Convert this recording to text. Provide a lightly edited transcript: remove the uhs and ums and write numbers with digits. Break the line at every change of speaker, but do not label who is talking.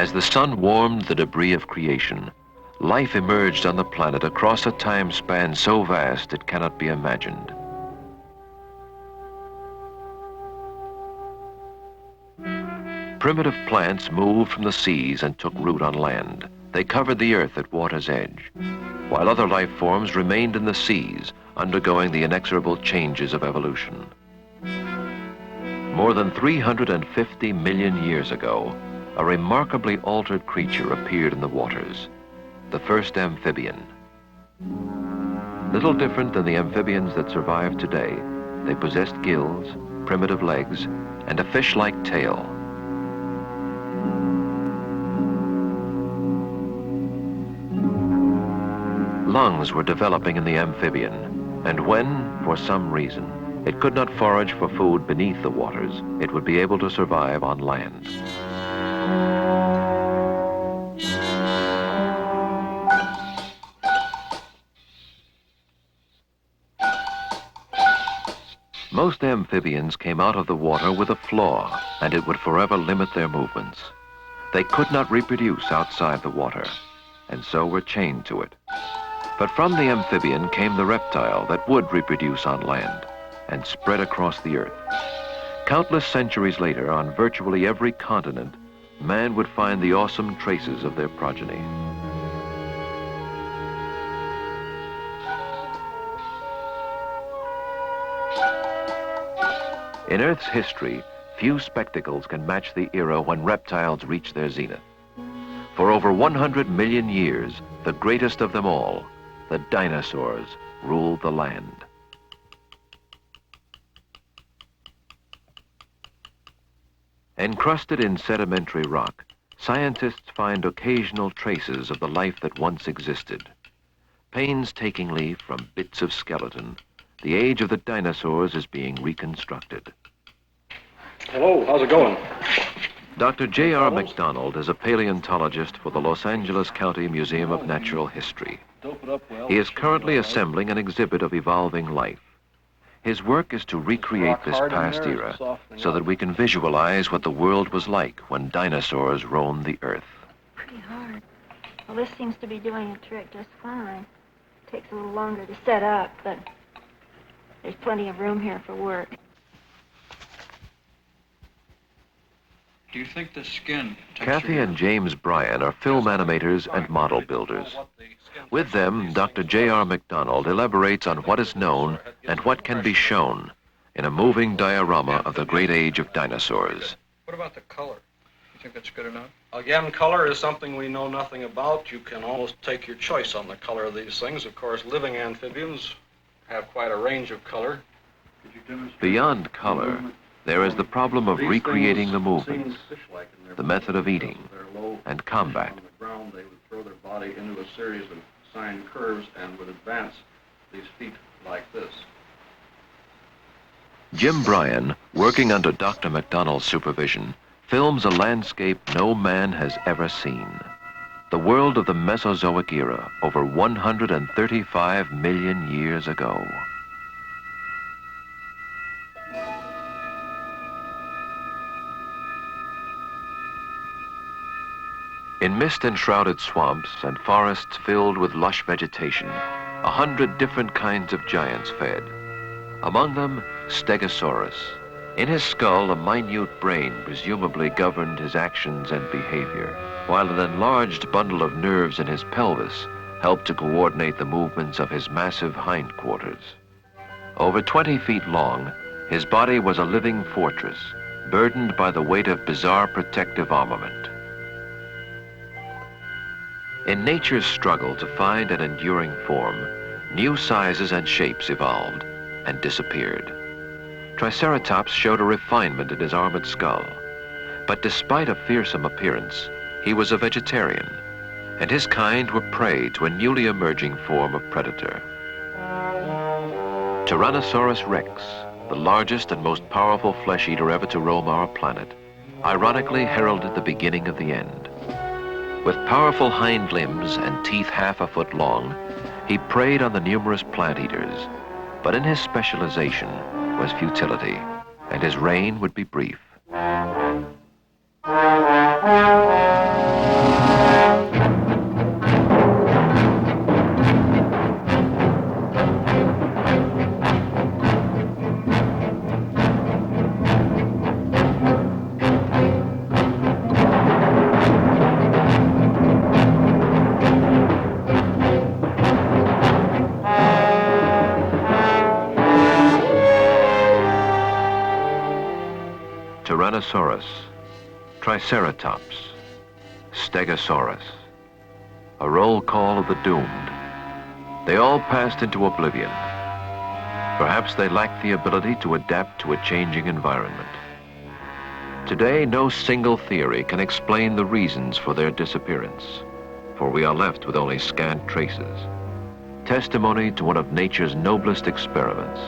As the sun warmed the debris of creation, life emerged on the planet across a time span so vast it cannot be imagined. Primitive plants moved from the seas and took root on land. They covered the earth at water's edge, while other life forms remained in the seas, undergoing the inexorable changes of evolution. More than 350 million years ago, a remarkably altered creature appeared in the waters, the first amphibian. Little different than the amphibians that survive today, they possessed gills, primitive legs, and a fish-like tail. Lungs were developing in the amphibian, and when, for some reason, it could not forage for food beneath the waters, it would be able to survive on land. Most amphibians came out of the water with a flaw, and it would forever limit their movements. They could not reproduce outside the water, and so were chained to it. But from the amphibian came the reptile that would reproduce on land and spread across the earth. Countless centuries later, on virtually every continent, man would find the awesome traces of their progeny. In Earth's history, few spectacles can match the era when reptiles reached their zenith. For over 100 million years, the greatest of them all, the dinosaurs, ruled the land. Encrusted in sedimentary rock, scientists find occasional traces of the life that once existed. Painstakingly, from bits of skeleton, the age of the dinosaurs is being reconstructed.
Hello, how's it going?
Dr. J.R. McDonald is a paleontologist for the Los Angeles County Museum of Natural History. He is currently assembling an exhibit of evolving life. His work is to recreate this past era so that we can visualize what the world was like when dinosaurs roamed the earth.
Pretty hard. Well, this seems to be doing a trick just fine. Takes a little longer to set up, but there's plenty of room here for work.
Do you think the skin...
Kathy and James Bryan are film animators and model builders. With them, Dr. J.R. McDonald elaborates on what is known and what can be shown in a moving diorama of the great age of dinosaurs.
What about the color? You think that's good enough?
Again, color is something we know nothing about. You can almost take your choice on the color of these things. Of course, living amphibians have quite a range of color.
Beyond color, there is the problem of recreating the movements, the method of eating, and combat.
On the ground, they would throw their body into a series of sine curves and would advance these feet like this.
Jim Bryan, working under Dr. McDonald's supervision, films a landscape no man has ever seen. The world of the Mesozoic era, over 135 million years ago. In mist-enshrouded swamps and forests filled with lush vegetation, 100 different kinds of giants fed. Among them, Stegosaurus. In his skull, a minute brain presumably governed his actions and behavior, while an enlarged bundle of nerves in his pelvis helped to coordinate the movements of his massive hindquarters. Over 20 feet long, his body was a living fortress, burdened by the weight of bizarre protective armament. In nature's struggle to find an enduring form, new sizes and shapes evolved and disappeared. Triceratops showed a refinement in his armored skull, but despite a fearsome appearance, he was a vegetarian, and his kind were prey to a newly emerging form of predator. Tyrannosaurus rex, the largest and most powerful flesh eater ever to roam our planet, ironically heralded the beginning of the end. With powerful hind limbs and teeth half a foot long, he preyed on the numerous plant eaters, but in his specialization was futility, and his reign would be brief. Tyrannosaurus, Triceratops, Stegosaurus. A roll call of the doomed. They all passed into oblivion. Perhaps they lacked the ability to adapt to a changing environment. Today, no single theory can explain the reasons for their disappearance, for we are left with only scant traces. Testimony to one of nature's noblest experiments.